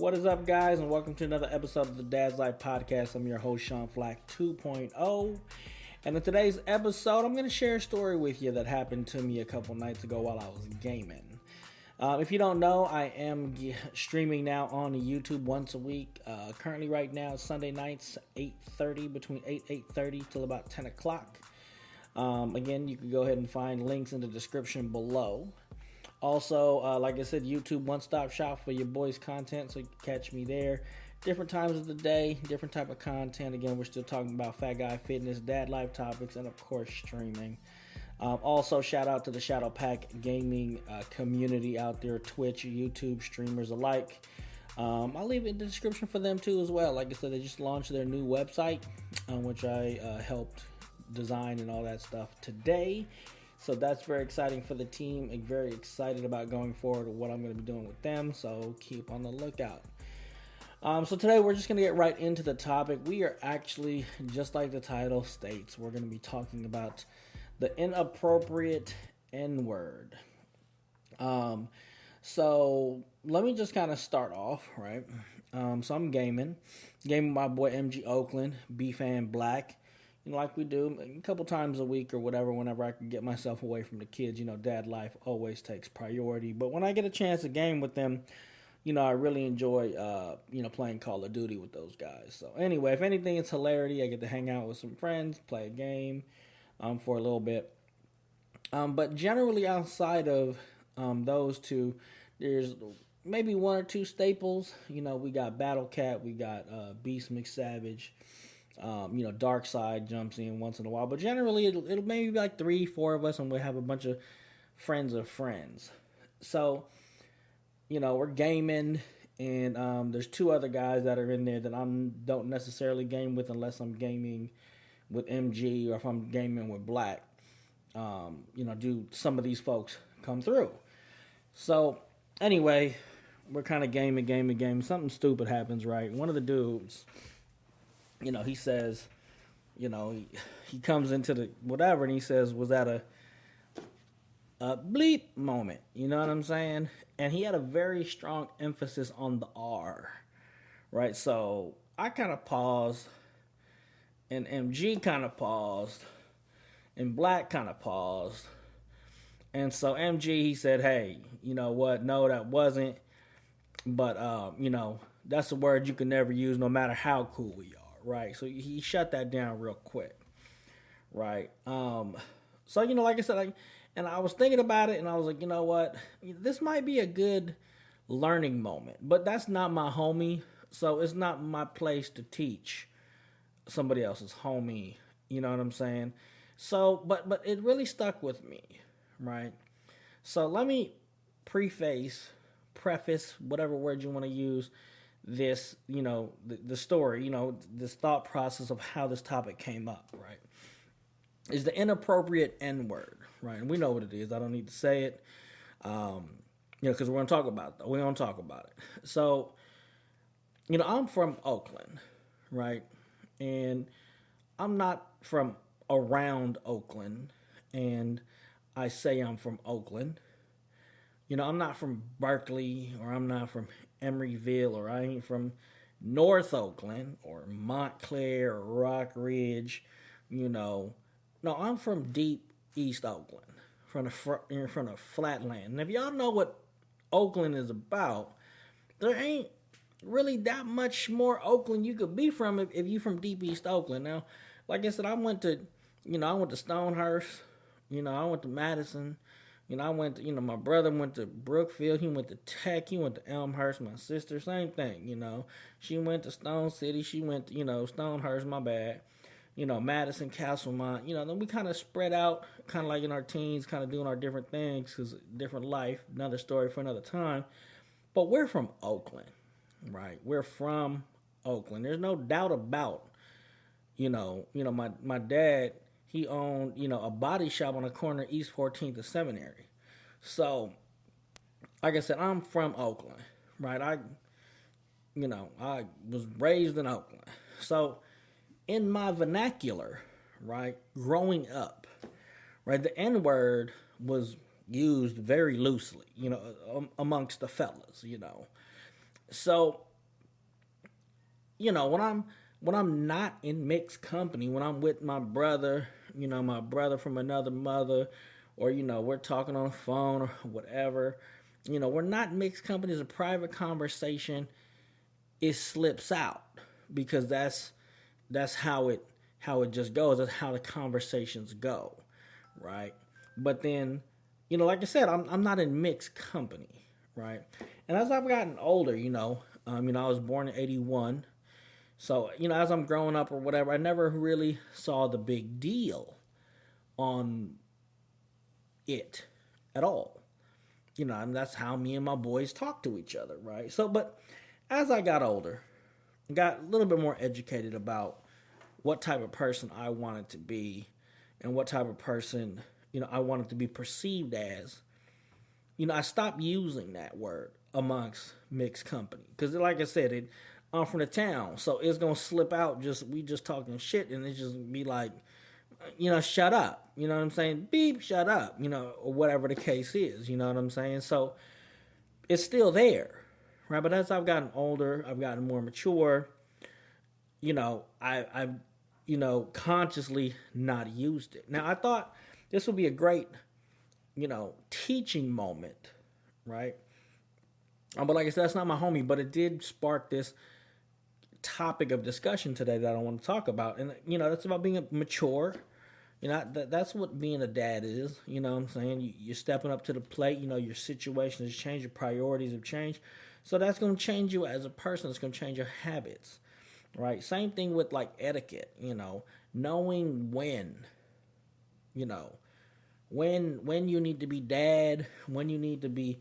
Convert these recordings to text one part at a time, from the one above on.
What is up, guys, and welcome to another episode of the Dad's Life Podcast. I'm your host, Sean Flack 2.0. And in today's episode, I'm going to share a story with you that happened to me a couple nights ago while I was gaming. If you don't know, I am streaming now on YouTube once a week. Currently, right now, Sunday nights, 8:30, between 8:30 till about 10 o'clock. Again, you can go ahead and find links in the description below. Also, like I said, YouTube one-stop shop for your boys' content, so you can catch me there. Different times of the day, different type of content. Again, we're still talking about fat guy fitness, dad life topics, and of course, streaming. Also, shout out to the Shadow Pack gaming community out there, Twitch, YouTube streamers alike. I'll leave it in the description for them too as well. Like I said, they just launched their new website, which I helped design and all that stuff today. So that's very exciting for the team. I'm very excited about going forward with what I'm going to be doing with them. So keep on the lookout. So today we're just going to get right into the topic. We are actually, just like the title states, we're going to be talking about the inappropriate N-word. So let me just kind of start off, right? So I'm gaming with my boy MG Oakland, B-Fan Black. Like we do a couple times a week or whatever, whenever I can get myself away from the kids. Dad life always takes priority. But when I get a chance to game with them, I really enjoy, playing Call of Duty with those guys. So anyway, if anything, it's hilarity. I get to hang out with some friends, play a game for a little bit. But generally outside of those two, there's maybe one or two staples. We got Battle Cat, we got Beast McSavage. Dark Side jumps in once in a while, but generally it'll maybe be like 3-4 of us, and we'll have a bunch of friends of friends. So, we're gaming, and there's two other guys that are in there that I don't necessarily game with unless I'm gaming with MG or if I'm gaming with Black. Do some of these folks come through? So, anyway, we're kind of gaming. Something stupid happens, right? One of the dudes, he says, he comes into the whatever and he says, was that a bleep moment? You know what I'm saying? And he had a very strong emphasis on the R, right? So I kind of paused, and MG kind of paused, and Black kind of paused. And so MG, he said, hey, you know what? No, that wasn't. But, that's a word you can never use no matter how cool we are. Right, so he shut that down real quick, right? So like I said, and I was thinking about it, and I was like, you know what, this might be a good learning moment, but that's not my homie, so it's not my place to teach somebody else's homie. You know what I'm saying? So, but it really stuck with me, right? So let me preface, whatever word you want to use, this, the story, this thought process of how this topic came up, right, is the inappropriate N-word, right? And we know what it is. I don't need to say it, because we're going to talk about it. We're going to talk about it. So, I'm from Oakland, right? And I'm not from around Oakland, and I say I'm from Oakland. I'm not from Berkeley, or I'm not from Emeryville, or I ain't from North Oakland, or Montclair, or Rock Ridge, No, I'm from deep East Oakland, from the flatland. And if y'all know what Oakland is about, there ain't really that much more Oakland you could be from if you from deep East Oakland. Now, like I said, I went to Stonehurst, I went to Madison. I went to, my brother went to Brookfield, he went to Tech, he went to Elmhurst, my sister, same thing, She went to Stone City, she went to, Stonehurst, my bad, Madison, Castlemont, then we kind of spread out, kind of like in our teens, kind of doing our different things, because different life, another story for another time. But we're from Oakland, right? We're from Oakland. There's no doubt about, my dad, he owned, a body shop on the corner of East 14th and Seminary. So, like I said, I'm from Oakland, right? I was raised in Oakland. So, in my vernacular, right, growing up, right, the N-word was used very loosely, amongst the fellas, So, when I'm not in mixed company, when I'm with my brother, my brother from another mother, or we're talking on the phone or whatever, we're not mixed company. It's a private conversation. It slips out because that's how it just goes. That's how the conversations go, right? But then, like I said, I'm not in mixed company, right? And as I've gotten older, I was born in '81, so as I'm growing up or whatever, I never really saw the big deal on it at all. And that's how me and my boys talk to each other, right? So, but as I got older, got a little bit more educated about what type of person I wanted to be and what type of person, I wanted to be perceived as, I stopped using that word amongst mixed company. Because, like I said, I'm from the town, so it's going to slip out we just talking shit, and it's just be like, shut up. You know what I'm saying? Beep, shut up, or whatever the case is. You know what I'm saying? So it's still there, right? But as I've gotten older, I've gotten more mature, I've consciously not used it. Now, I thought this would be a great, teaching moment, right? But like I said, that's not my homie, but it did spark this topic of discussion today that I want to talk about. And, that's about being mature. That's what being a dad is. You know what I'm saying? You're stepping up to the plate. Your situation has changed. Your priorities have changed. So that's going to change you as a person. It's going to change your habits, right? Same thing with like etiquette, knowing you know, when you need to be dad, when you need to be,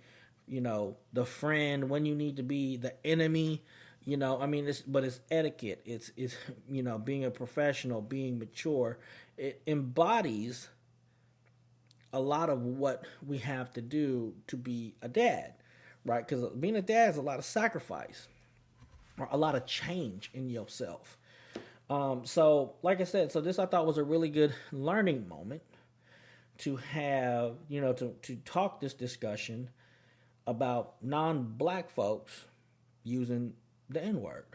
the friend, when you need to be the enemy. I mean, it's etiquette. It's being a professional, being mature. It embodies a lot of what we have to do to be a dad, right? Because being a dad is a lot of sacrifice or a lot of change in yourself. So, like I said, so this I thought was a really good learning moment to have, to talk this discussion about non-black folks using the N-word.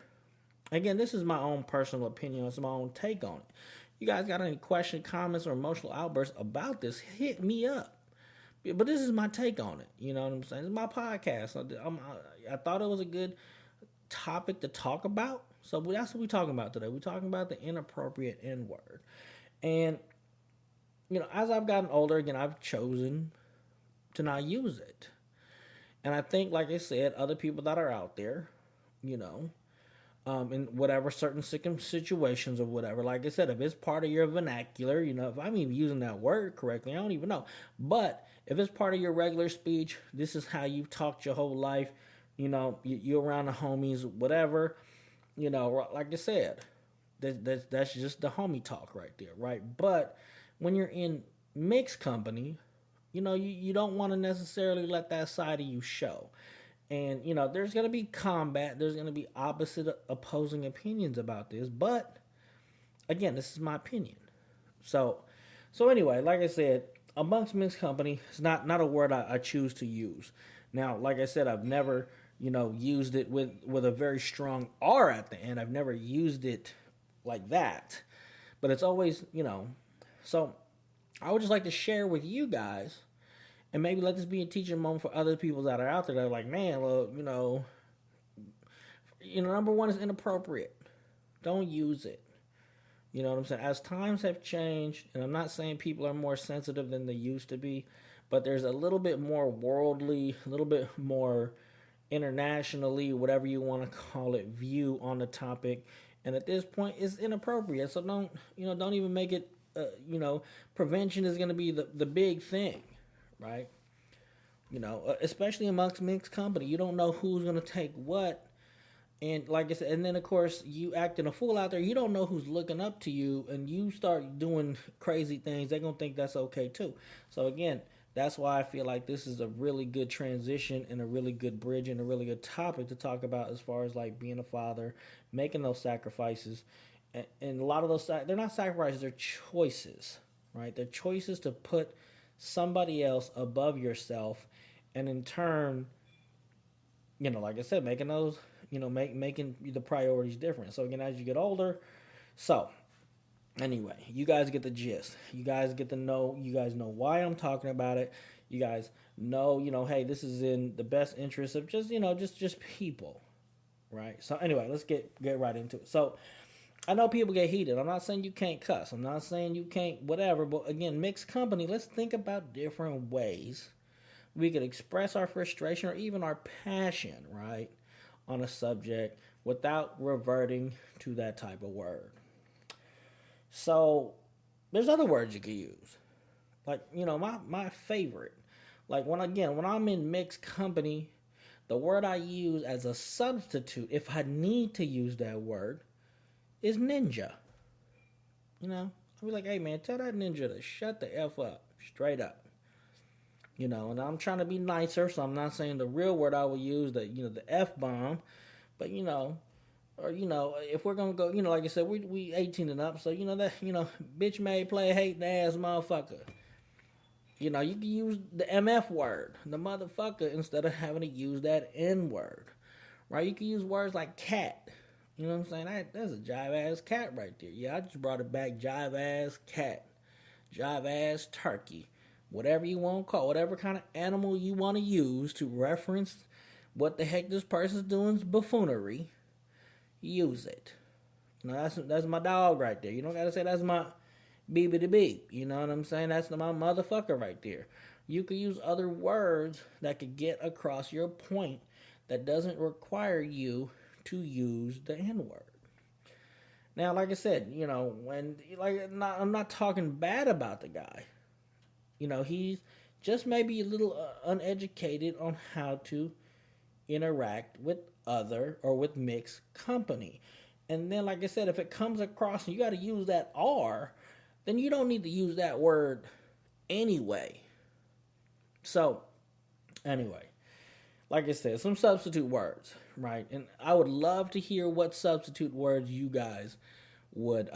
Again, this is my own personal opinion. It's my own take on it. You guys got any questions, comments, or emotional outbursts about this, hit me up. But this is my take on it. You know what I'm saying? It's my podcast. I thought it was a good topic to talk about. So that's what we're talking about today. We're talking about the inappropriate N-word. And, as I've gotten older, again, I've chosen to not use it. And I think, like I said, other people that are out there, in whatever certain situations or whatever, like I said, if it's part of your vernacular, if I'm even using that word correctly, I don't even know. But if it's part of your regular speech, this is how you've talked your whole life, you're around the homies, whatever, like I said, that's just the homie talk right there, right? But when you're in mixed company, you don't want to necessarily let that side of you show. And, there's going to be combat. There's going to be opposing opinions about this. But, again, this is my opinion. So anyway, like I said, amongst mixed company, it's not a word I choose to use. Now, like I said, I've never, used it with a very strong R at the end. I've never used it like that. But it's always, So, I would just like to share with you guys, and maybe let this be a teaching moment for other people that are out there that are like, man, look, number one is inappropriate. Don't use it. You know what I'm saying? As times have changed, and I'm not saying people are more sensitive than they used to be, but there's a little bit more worldly, a little bit more internationally, whatever you want to call it, view on the topic. And at this point, it's inappropriate. So don't even make it, prevention is going to be the big thing. Right? Especially amongst mixed company. You don't know who's going to take what. And like I said, and then of course, you acting a fool out there. You don't know who's looking up to you, and you start doing crazy things. They're going to think that's okay too. So again, that's why I feel like this is a really good transition and a really good bridge and a really good topic to talk about as far as like being a father, making those sacrifices. And a lot of those, they're not sacrifices, they're choices, right? They're choices to put somebody else above yourself, and in turn, like I said, making those, making the priorities different. So again, as you get older, so anyway, you guys get the gist. You guys get to know. You guys know why I'm talking about it. You guys know, hey, this is in the best interest of just people, right? So anyway, let's get right into it. So I know people get heated. I'm not saying you can't cuss. I'm not saying you can't whatever. But again, mixed company. Let's think about different ways we could express our frustration or even our passion, right, on a subject without reverting to that type of word. So there's other words you could use. Like, my favorite. Like when I'm in mixed company, the word I use as a substitute, if I need to use that word, is ninja. I'll be like, hey man, tell that ninja to shut the F up. Straight up. And I'm trying to be nicer, so I'm not saying the real word I will use, the F bomb, but or if we're gonna go, like I said, we 18 and up, so bitch made play hating ass motherfucker. You can use the MF word, the motherfucker, instead of having to use that N word, right? You can use words like cat. You know what I'm saying? That's a jive ass cat right there. Yeah, I just brought it back. Jive ass cat, jive ass turkey. Whatever you want to call, whatever kind of animal you want to use to reference what the heck this person's doing is buffoonery, use it. That's my dog right there. You don't gotta say that's my beep beep. You know what I'm saying? That's my motherfucker right there. You could use other words that could get across your point that doesn't require you to use the N word. Now, like I said, I'm not talking bad about the guy. He's just maybe a little uneducated on how to interact with other or with mixed company. And then, like I said, if it comes across and you got to use that R, then you don't need to use that word anyway. So, anyway, like I said, some substitute words, right? And I would love to hear what substitute words you guys would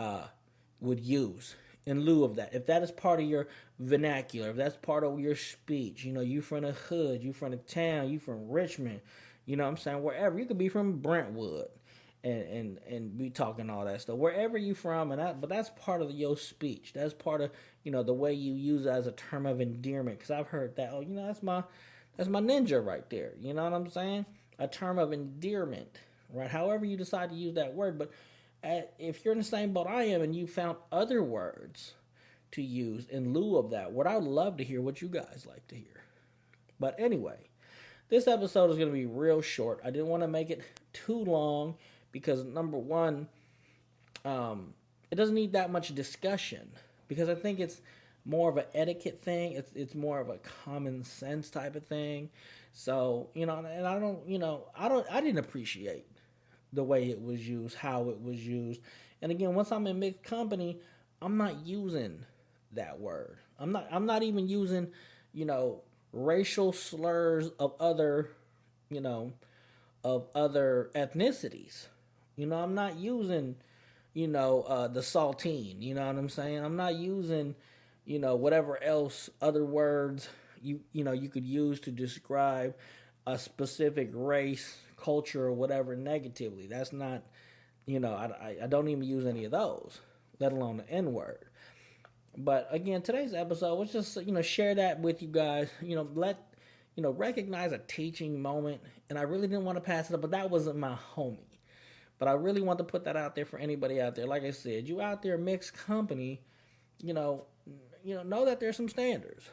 use in lieu of that. If that is part of your vernacular, if that's part of your speech, you from the hood, you from the town, you from Richmond, you know what I'm saying, wherever. You could be from Brentwood and be talking all that stuff. Wherever you from, but that's part of your speech. That's part of, the way you use it as a term of endearment. Because I've heard that, that's my ninja right there. You know what I'm saying? A term of endearment, right? However you decide to use that word. But if you're in the same boat I am and you found other words to use in lieu of that word, I would love to hear what you guys like to hear. But anyway, this episode is going to be real short. I didn't want to make it too long because, number one, it doesn't need that much discussion because I think it's more of an etiquette thing. It's more of a common sense type of thing. So, and I didn't appreciate the way it was used, how it was used. And again, once I'm in mixed company, I'm not using that word. I'm not even using, racial slurs of other ethnicities. I'm not using, the saltine, you know what I'm saying? I'm not using, whatever else other words you could use to describe a specific race, culture, or whatever negatively. That's not, I don't even use any of those, let alone the N word. But again, today's episode was just, share that with you guys, recognize a teaching moment. And I really didn't want to pass it up, but that wasn't my homie. But I really want to put that out there for anybody out there. Like I said, you out there mixed company, know that there's some standards.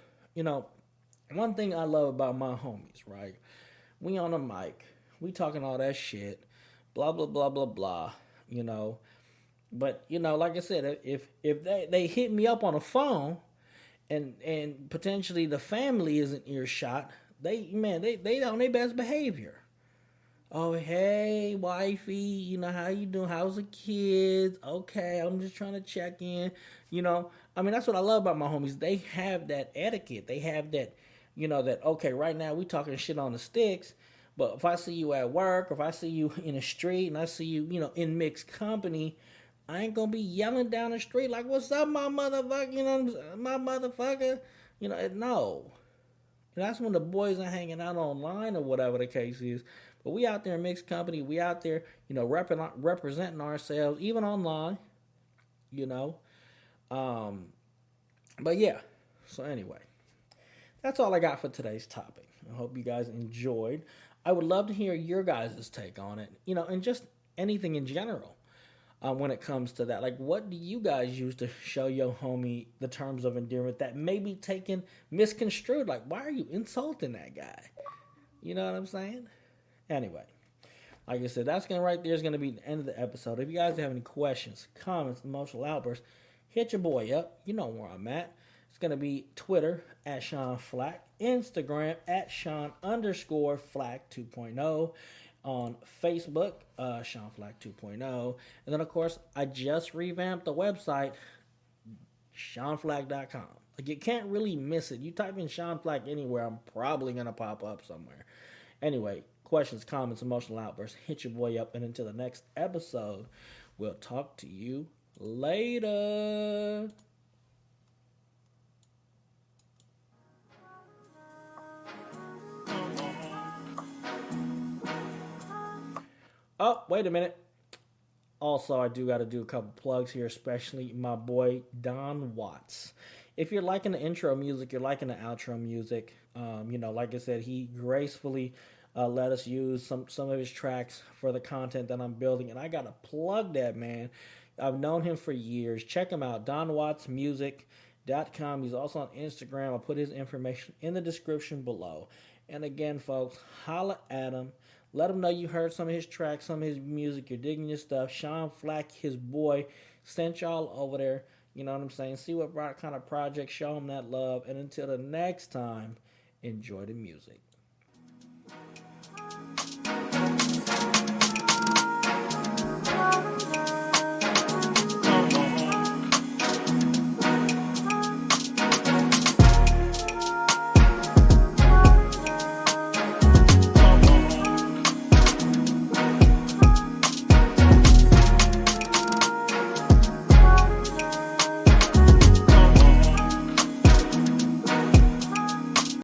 One thing I love about my homies, right? We on the mic, we talking all that shit, blah, blah, blah, blah, blah, But, like I said, if they hit me up on the phone and potentially the family isn't earshot, they on their best behavior. Oh, hey, wifey, how you doing? How's the kids? Okay, I'm just trying to check in. That's what I love about my homies. They have that etiquette. They have that, okay, right now we talking shit on the sticks, but if I see you at work, or if I see you in the street and I see you, in mixed company, I ain't gonna be yelling down the street like, what's up, my motherfucker, my motherfucker? No. That's when the boys are hanging out online or whatever the case is. But we out there in mixed company. We out there, representing ourselves, even online, you know. Um, but yeah. So anyway, that's all I got for today's topic. I hope you guys enjoyed. I would love to hear your guys' take on it, and just anything in general. When it comes to that, like, what do you guys use to show your homie the terms of endearment that may be taken misconstrued? Like, why are you insulting that guy? You know what I'm saying? Anyway, like I said, that's gonna right there is gonna be the end of the episode. If you guys have any questions, comments, emotional outbursts, hit your boy up. You know where I'm at. It's gonna be Twitter at Sean Flack, Instagram at Sean underscore Flack 2.0, on Facebook, Sean Flack 2.0, and then of course I just revamped the website, SeanFlack.com. Like, you can't really miss it. You type in Sean Flack anywhere, I'm probably gonna pop up somewhere. Anyway, questions, comments, emotional outbursts, hit your boy up, and until the next episode, we'll talk to you later. Oh, wait a minute. Also, I do got to do a couple plugs here, especially my boy Don Watts. If you're liking the intro music, you're liking the outro music. Like I said, he gracefully let us use some of his tracks for the content that I'm building, and I gotta plug that man. I've known him for years. Check him out, DonWattsMusic.com. He's also on Instagram. I'll put his information in the description below. And again, folks, holla at him. Let him know you heard some of his tracks, some of his music. You're digging his stuff. Sean Flack, his boy, sent y'all over there. You know what I'm saying? See what kind of project. Show him that love. And until the next time, enjoy the music.